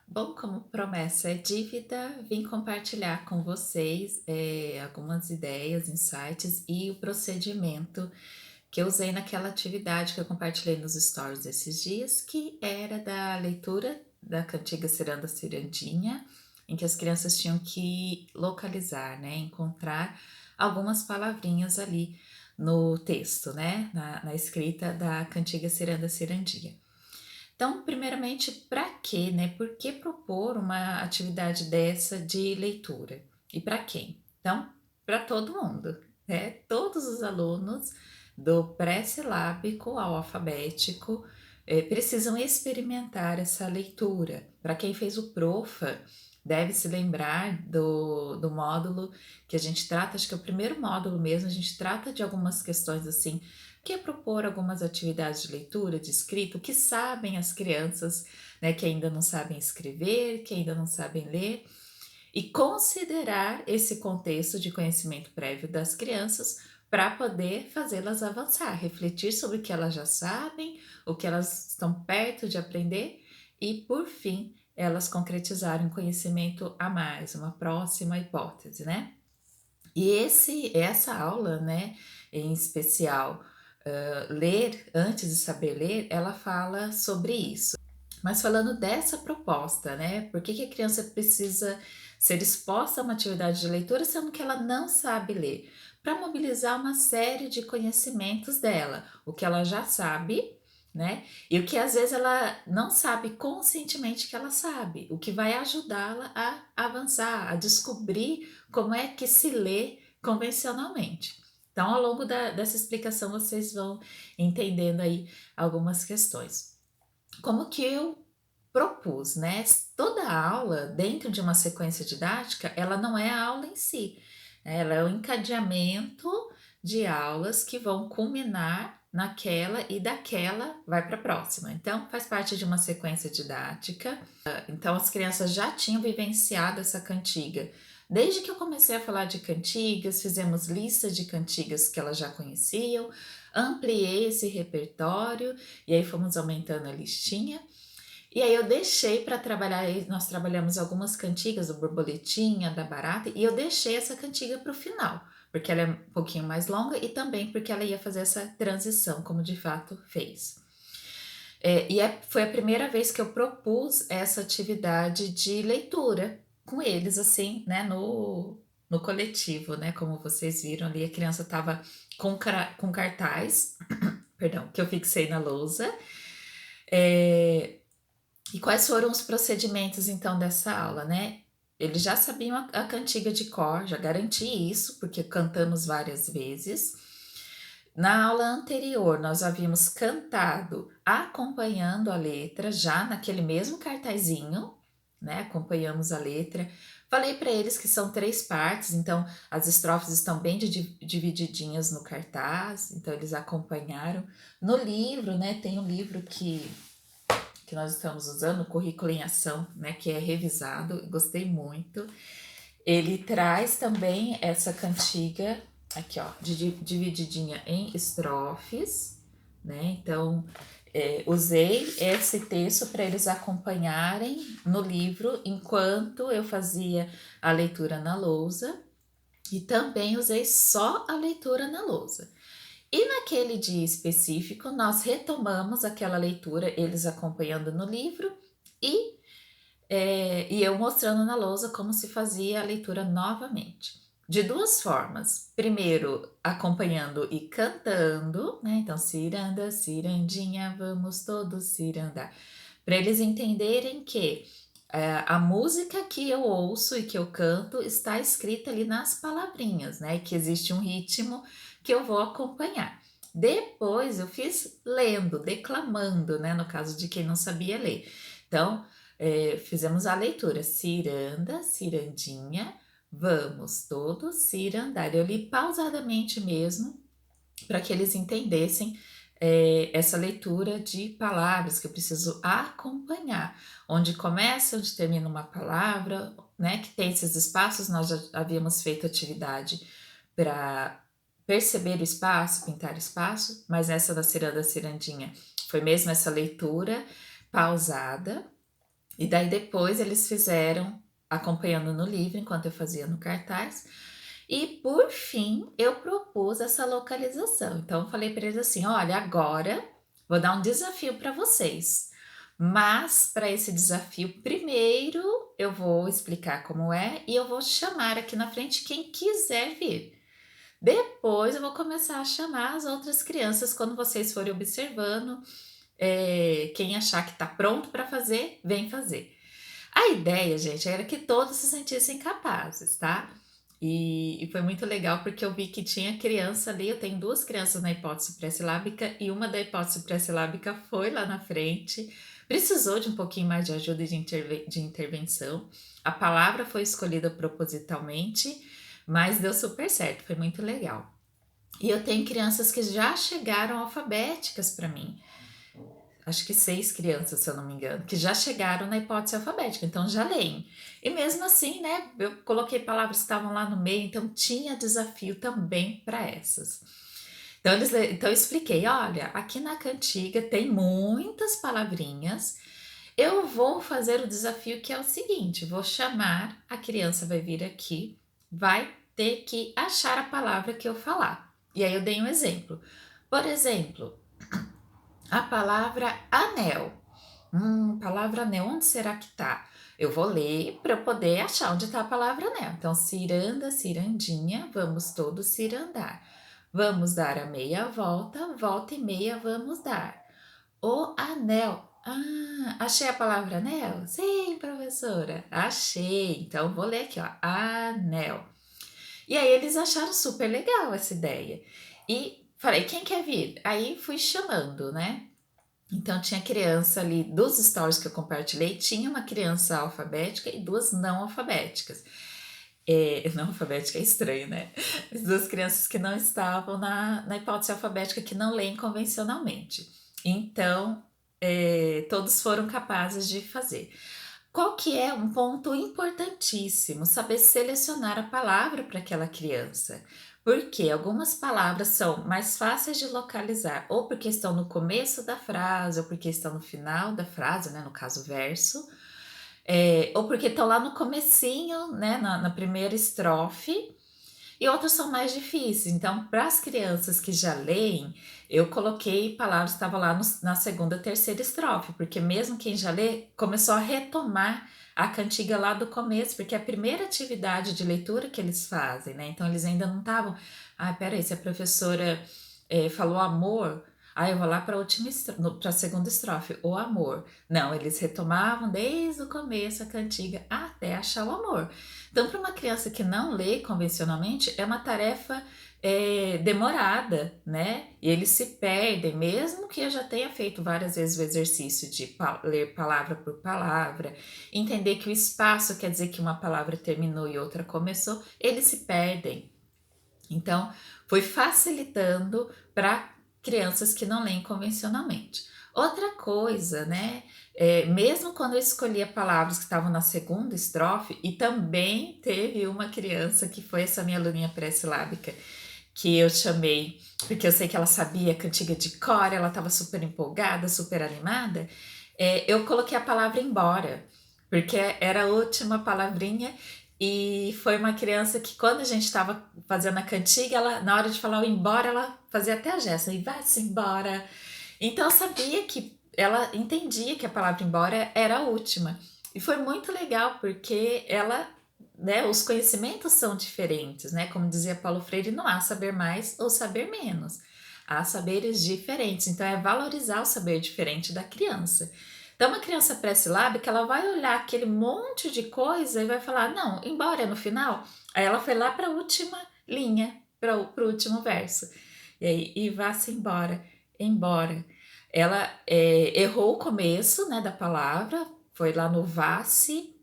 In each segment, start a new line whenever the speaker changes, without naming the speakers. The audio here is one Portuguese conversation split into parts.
Bom, como promessa é dívida, vim compartilhar com vocês algumas ideias, insights e o procedimento que eu usei naquela atividade que eu compartilhei nos stories esses dias, que era da leitura da cantiga Ciranda Cirandinha, em que as crianças tinham que localizar, né, encontrar algumas palavrinhas ali no texto, né, na escrita da cantiga Ciranda Cirandinha. Então, primeiramente, para quê, né? Por que propor uma atividade dessa de leitura? E para quem? Então, para todo mundo, né? Todos os alunos do pré-silábico ao alfabético precisam experimentar essa leitura. Para quem fez o Profa, deve se lembrar do módulo que a gente trata, acho que é o primeiro módulo mesmo, a gente trata de algumas questões assim que é propor algumas atividades de leitura, de escrita, o que sabem as crianças, né, que ainda não sabem escrever, que ainda não sabem ler, e considerar esse contexto de conhecimento prévio das crianças para poder fazê-las avançar, refletir sobre o que elas já sabem, o que elas estão perto de aprender e, por fim, elas concretizarem um conhecimento a mais, uma próxima hipótese, né? E essa aula, né, em especial, ler antes de saber ler, ela fala sobre isso. Mas falando dessa proposta, né, por que a criança precisa ser exposta a uma atividade de leitura sendo que ela não sabe ler? Para mobilizar uma série de conhecimentos dela, o que ela já sabe, né? E o que às vezes ela não sabe conscientemente que ela sabe, o que vai ajudá-la a avançar, a descobrir como é que se lê convencionalmente. Então, ao longo dessa explicação, vocês vão entendendo aí algumas questões. Como que eu propus, né? Toda aula, dentro de uma sequência didática, ela não é a aula em si, né? Ela é o encadeamento de aulas que vão culminar naquela e daquela vai para a próxima. Então, faz parte de uma sequência didática. Então, as crianças já tinham vivenciado essa cantiga. Desde que eu comecei a falar de cantigas, fizemos lista de cantigas que elas já conheciam, ampliei esse repertório e aí fomos aumentando a listinha. E aí eu deixei para trabalhar, nós trabalhamos algumas cantigas do borboletinha, da barata, e eu deixei essa cantiga para o final, porque ela é um pouquinho mais longa e também porque ela ia fazer essa transição, como de fato fez. Foi a primeira vez que eu propus essa atividade de leitura com eles, assim, né, no coletivo, né, como vocês viram ali, a criança estava com cartaz, perdão, que eu fixei na lousa. E quais foram os procedimentos então dessa aula, né? Eles já sabiam a cantiga de cor, já garanti isso, porque cantamos várias vezes. Na aula anterior, nós havíamos cantado acompanhando a letra, já naquele mesmo cartazinho, né? Acompanhamos a letra. Falei para eles que são 3 partes, então as estrofes estão bem divididinhas no cartaz, então eles acompanharam. No livro, né? Tem um livro que nós estamos usando, o Currículo em Ação, né, que é revisado, gostei muito. Ele traz também essa cantiga, aqui ó, divididinha em estrofes, né, então usei esse texto para eles acompanharem no livro enquanto eu fazia a leitura na lousa e também usei só a leitura na lousa. E naquele dia específico, nós retomamos aquela leitura, eles acompanhando no livro e, e eu mostrando na lousa como se fazia a leitura novamente. De 2 formas. Primeiro, acompanhando e cantando, né? Então, ciranda, cirandinha, vamos todos cirandar. Para eles entenderem que a música que eu ouço e que eu canto está escrita ali nas palavrinhas, né? Que existe um ritmo que eu vou acompanhar. Depois eu fiz lendo, declamando, né? No caso de quem não sabia ler. Então, fizemos a leitura. Ciranda, cirandinha, vamos todos cirandar. Eu li pausadamente mesmo, para que eles entendessem essa leitura de palavras que eu preciso acompanhar, onde começa, onde termina uma palavra, né? Que tem esses espaços, nós já havíamos feito atividade para perceber o espaço, pintar espaço, mas essa da ciranda cirandinha foi mesmo essa leitura pausada. E daí depois eles fizeram acompanhando no livro enquanto eu fazia no cartaz. E por fim eu propus essa localização. Então eu falei para eles assim: olha, agora vou dar um desafio para vocês. Mas para esse desafio, primeiro eu vou explicar como é e eu vou chamar aqui na frente quem quiser vir. Depois eu vou começar a chamar as outras crianças quando vocês forem observando. Quem achar que está pronto para fazer, vem fazer. A ideia, gente, era que todos se sentissem capazes, tá? E foi muito legal porque eu vi que tinha criança ali. Eu tenho duas crianças na hipótese pré-silábica e uma da hipótese pré-silábica foi lá na frente. Precisou de um pouquinho mais de ajuda e de intervenção. A palavra foi escolhida propositalmente, mas deu super certo, foi muito legal. E eu tenho crianças que já chegaram alfabéticas para mim. Acho que 6 crianças, se eu não me engano, que já chegaram na hipótese alfabética, então já leem. E mesmo assim, né, eu coloquei palavras que estavam lá no meio, então tinha desafio também para essas. Então eu expliquei, olha, aqui na cantiga tem muitas palavrinhas. Eu vou fazer o desafio que é o seguinte: vou chamar, a criança vai vir aqui, vai ter que achar a palavra que eu falar. E aí eu dei um exemplo. Por exemplo, a palavra anel. Palavra anel, onde será que tá? Eu vou ler para eu poder achar onde está a palavra anel. Então, ciranda, cirandinha, vamos todos cirandar. Vamos dar a meia volta, volta e meia vamos dar. O anel. Achei a palavra anel? Sim, professora, achei. Então, vou ler aqui, ó, anel. E aí eles acharam super legal essa ideia. E falei, quem quer vir? Aí fui chamando, né? Então tinha criança ali, dos stories que eu compartilhei, tinha uma criança alfabética e duas não alfabéticas. Não alfabética é estranho, né? As duas crianças que não estavam na hipótese alfabética, que não leem convencionalmente. Então, todos foram capazes de fazer. Qual que é um ponto importantíssimo? Saber selecionar a palavra para aquela criança. Porque algumas palavras são mais fáceis de localizar, ou porque estão no começo da frase, ou porque estão no final da frase, né, no caso verso, ou porque estão lá no comecinho, né, na primeira estrofe, e outros são mais difíceis. Então, para as crianças que já leem, eu coloquei palavras que estavam lá na segunda, terceira estrofe, porque mesmo quem já lê começou a retomar a cantiga lá do começo, porque é a primeira atividade de leitura que eles fazem, né? Então, eles ainda não estavam. Peraí, se a professora falou amor. Eu vou lá para a segunda estrofe, o amor. Não, eles retomavam desde o começo a cantiga até achar o amor. Então, para uma criança que não lê convencionalmente, é uma tarefa demorada, né? E eles se perdem, mesmo que eu já tenha feito várias vezes o exercício de ler palavra por palavra, entender que o espaço quer dizer que uma palavra terminou e outra começou, eles se perdem. Então, foi facilitando para crianças que não leem convencionalmente. Outra coisa, né? Mesmo quando eu escolhia palavras que estavam na segunda estrofe, e também teve uma criança que foi essa minha aluninha pré-silábica, que eu chamei, porque eu sei que ela sabia a cantiga de cor, ela estava super empolgada, super animada, eu coloquei a palavra embora, porque era a última palavrinha. E foi uma criança que, quando a gente estava fazendo a cantiga, ela, na hora de falar o embora, ela fazia até a gesto, e vai-se embora. Então eu sabia que ela entendia que a palavra embora era a última. E foi muito legal, porque ela, né, os conhecimentos são diferentes, né? Como dizia Paulo Freire, não há saber mais ou saber menos. Há saberes diferentes. Então é valorizar o saber diferente da criança. Então, uma criança pré-silábica, ela vai olhar aquele monte de coisa e vai falar, não, embora no final. Aí ela foi lá para a última linha, para o último verso. E aí, e vá-se embora, embora. Ela errou o começo, né, da palavra, foi lá no vá-se.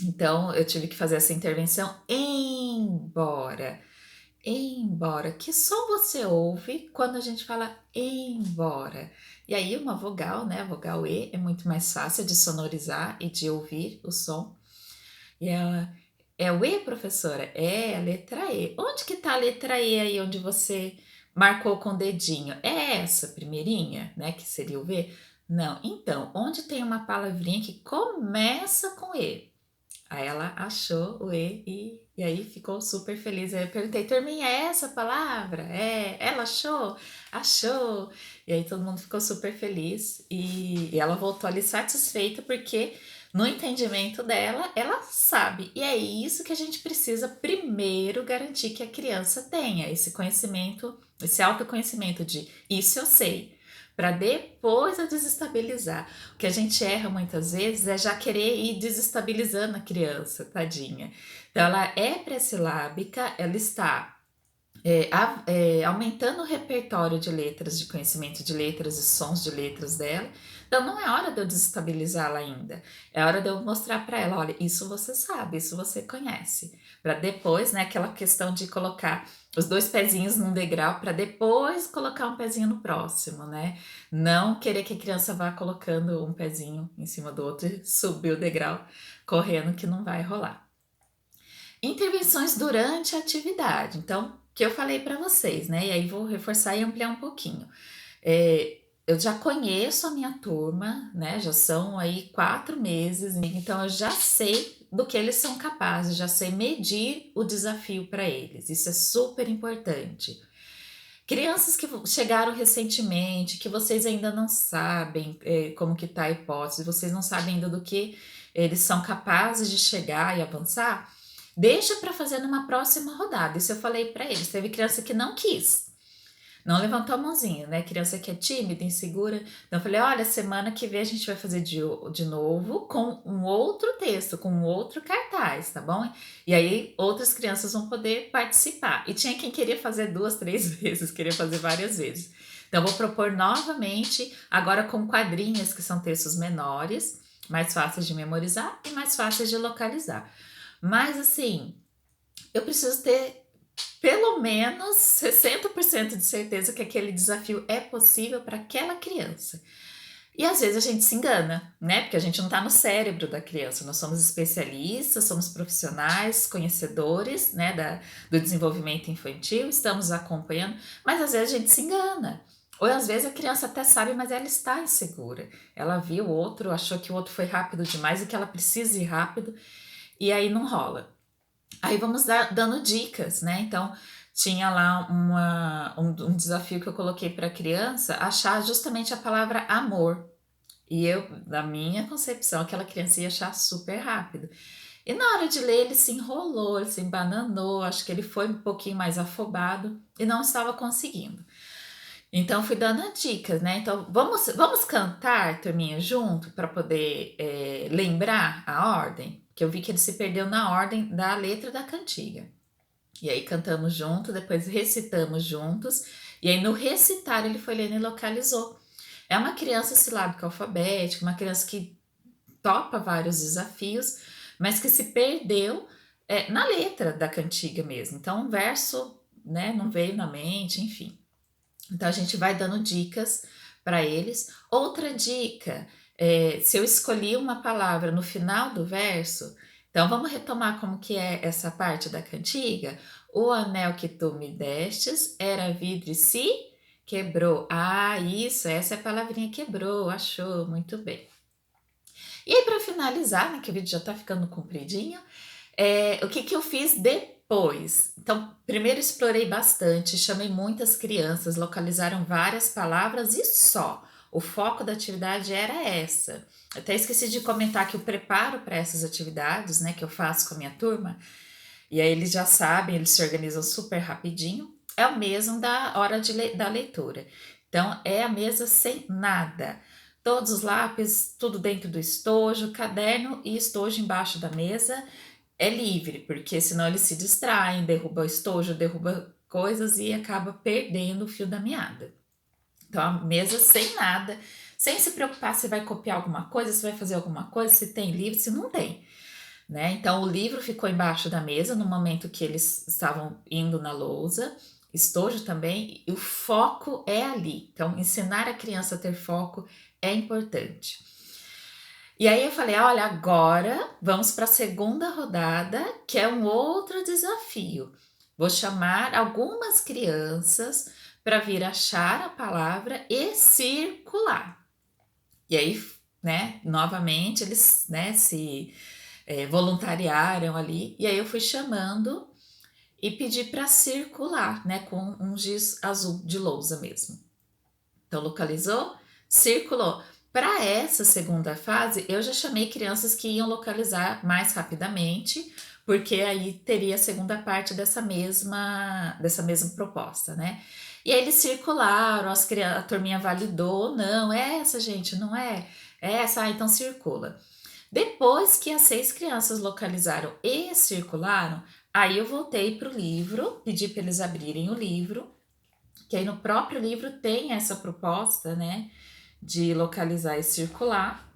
Então, eu tive que fazer essa intervenção, embora. Embora, que som você ouve quando a gente fala embora? E aí uma vogal, né? A vogal E é muito mais fácil de sonorizar e de ouvir o som. E ela, é o E, professora? É a letra E. Onde que tá a letra E aí onde você marcou com o dedinho? É essa primeirinha, né? Que seria o V? Não, então, onde tem uma palavrinha que começa com E? Aí ela achou o E e aí ficou super feliz. Aí eu perguntei, turminha, é essa palavra? É, ela achou? Achou! E aí todo mundo ficou super feliz e ela voltou ali satisfeita porque no entendimento dela, ela sabe. E é isso que a gente precisa primeiro garantir que a criança tenha, esse conhecimento, esse autoconhecimento de isso eu sei, para depois eu desestabilizar. O que a gente erra muitas vezes é já querer ir desestabilizando a criança, tadinha. Então, ela é pré-silábica, ela está aumentando o repertório de letras, de conhecimento de letras e sons de letras dela. Então, não é hora de eu desestabilizá-la ainda. É hora de eu mostrar para ela: olha, isso você sabe, isso você conhece. Para depois, né, aquela questão de colocar os dois pezinhos num degrau para depois colocar um pezinho no próximo, né? Não querer que a criança vá colocando um pezinho em cima do outro e subir o degrau correndo, que não vai rolar. Intervenções durante a atividade. Então, que eu falei para vocês, né? E aí vou reforçar e ampliar um pouquinho. Eu já conheço a minha turma, né? Já são aí 4 meses, então eu já sei do que eles são capazes, já sei medir o desafio para eles. Isso é super importante. Crianças que chegaram recentemente, que vocês ainda não sabem como que tá a hipótese, vocês não sabem ainda do que eles são capazes de chegar e avançar, deixa para fazer numa próxima rodada. Isso eu falei para eles. Teve criança que não quis, não levantou a mãozinha, né? Criança que é tímida, insegura. Então eu falei: olha, semana que vem a gente vai fazer de novo com um outro texto, com um outro cartaz, tá bom? E aí outras crianças vão poder participar. E tinha quem queria fazer 2, 3 vezes, queria fazer várias vezes. Então eu vou propor novamente, agora com quadrinhos, que são textos menores, mais fáceis de memorizar e mais fáceis de localizar. Mas assim, eu preciso ter pelo menos 60% de certeza que aquele desafio é possível para aquela criança. E às vezes a gente se engana, né? Porque a gente não está no cérebro da criança. Nós somos especialistas, somos profissionais, conhecedores, né, do desenvolvimento infantil, estamos acompanhando, mas às vezes a gente se engana. Ou às vezes a criança até sabe, mas ela está insegura. Ela viu o outro, achou que o outro foi rápido demais e que ela precisa ir rápido, e aí não rola. Aí vamos dando dicas, né? Então, tinha lá um desafio que eu coloquei para a criança achar justamente a palavra amor. E eu, na minha concepção, aquela criança ia achar super rápido. E na hora de ler, ele se enrolou, ele se embananou, acho que ele foi um pouquinho mais afobado e não estava conseguindo. Então, fui dando dicas, né? Então, vamos cantar, turminha, junto, para poder lembrar a ordem, que eu vi que ele se perdeu na ordem da letra da cantiga. E aí cantamos junto, depois recitamos juntos, e aí no recitar ele foi lendo e localizou. É uma criança silábica alfabética, uma criança que topa vários desafios, mas que se perdeu na letra da cantiga mesmo. Então, um verso, né, não veio na mente, enfim. Então a gente vai dando dicas para eles. Outra dica, se eu escolhi uma palavra no final do verso, então vamos retomar como que é essa parte da cantiga. O anel que tu me destes era vidro e se quebrou. Ah, isso, essa é a palavrinha quebrou, achou, muito bem. E aí para finalizar, né, que o vídeo já está ficando compridinho, o que, que eu fiz depois? Então, primeiro explorei bastante, chamei muitas crianças, localizaram várias palavras e só. O foco da atividade era essa. Até esqueci de comentar que o preparo para essas atividades, né, que eu faço com a minha turma, e aí eles já sabem, eles se organizam super rapidinho, é o mesmo da hora da leitura. Então, é a mesa sem nada. Todos os lápis, tudo dentro do estojo, caderno e estojo embaixo da mesa, é livre, porque senão eles se distraem, derruba o estojo, derruba coisas e acaba perdendo o fio da meada. Então, a mesa sem nada, sem se preocupar se vai copiar alguma coisa, se vai fazer alguma coisa, se tem livro, se não tem, né? Então, o livro ficou embaixo da mesa no momento que eles estavam indo na lousa, estojo também, e o foco é ali. Então, ensinar a criança a ter foco é importante. E aí eu falei: olha, agora vamos para a segunda rodada, que é um outro desafio. Vou chamar algumas crianças para vir achar a palavra e circular. E aí, né, novamente eles, né, se voluntariaram ali, e aí eu fui chamando e pedi para circular, né, com um giz azul de lousa mesmo. Então, localizou, circulou. Para essa segunda fase, eu já chamei crianças que iam localizar mais rapidamente, porque aí teria a segunda parte dessa mesma proposta, né? E aí eles circularam, a turminha validou, não, é essa, gente, não é? É essa, então circula. Depois que as 6 crianças localizaram e circularam, aí eu voltei para o livro, pedi para eles abrirem o livro, que aí no próprio livro tem essa proposta, né, de localizar e circular.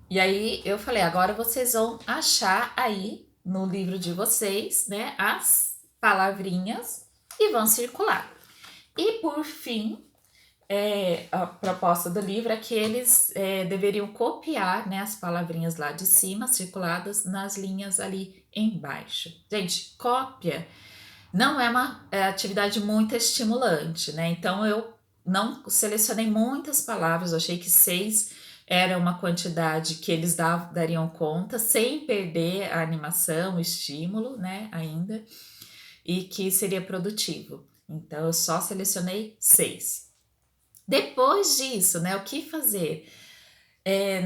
E aí eu falei, agora vocês vão achar aí no livro de vocês, né, as palavrinhas e vão circular. E por fim, a proposta do livro é que eles deveriam copiar, né, as palavrinhas lá de cima, circuladas nas linhas ali embaixo. Gente, cópia não é uma atividade muito estimulante, né? Então eu não selecionei muitas palavras, eu achei que 6 era uma quantidade que eles dariam conta, sem perder a animação, o estímulo, né? Ainda, e que seria produtivo. Então eu só selecionei 6. Depois disso, né? O que fazer?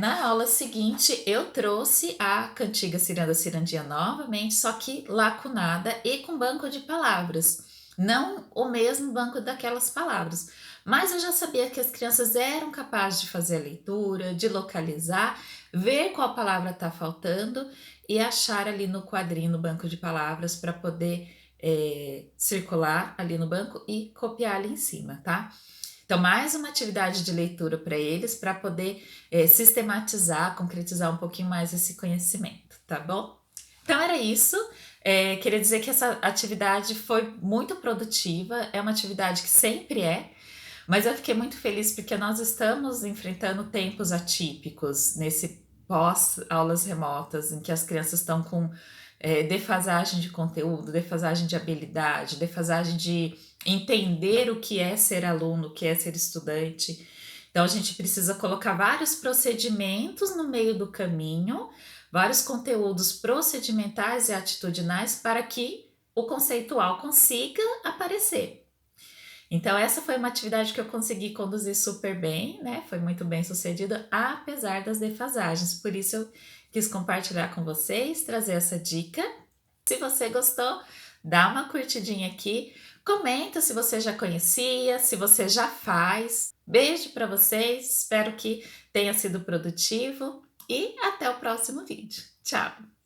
Na aula seguinte, eu trouxe a cantiga Ciranda Cirandinha novamente, só que lacunada e com banco de palavras. Não o mesmo banco daquelas palavras, mas eu já sabia que as crianças eram capazes de fazer a leitura, de localizar, ver qual palavra está faltando e achar ali no quadrinho, no banco de palavras, para poder circular ali no banco e copiar ali em cima, tá? Então, mais uma atividade de leitura para eles, para poder sistematizar, concretizar um pouquinho mais esse conhecimento, tá bom? Então, era isso. Queria dizer que essa atividade foi muito produtiva, é uma atividade que sempre é, mas eu fiquei muito feliz porque nós estamos enfrentando tempos atípicos nesse pós-aulas remotas, em que as crianças estão com defasagem de conteúdo, defasagem de habilidade, defasagem de entender o que é ser aluno, o que é ser estudante. Então, a gente precisa colocar vários procedimentos no meio do caminho, vários conteúdos procedimentais e atitudinais para que o conceitual consiga aparecer. Então, essa foi uma atividade que eu consegui conduzir super bem, né? Foi muito bem sucedida, apesar das defasagens. Por isso, eu quis compartilhar com vocês, trazer essa dica. Se você gostou, dá uma curtidinha aqui, comenta se você já conhecia, se você já faz. Beijo para vocês, espero que tenha sido produtivo e até o próximo vídeo. Tchau!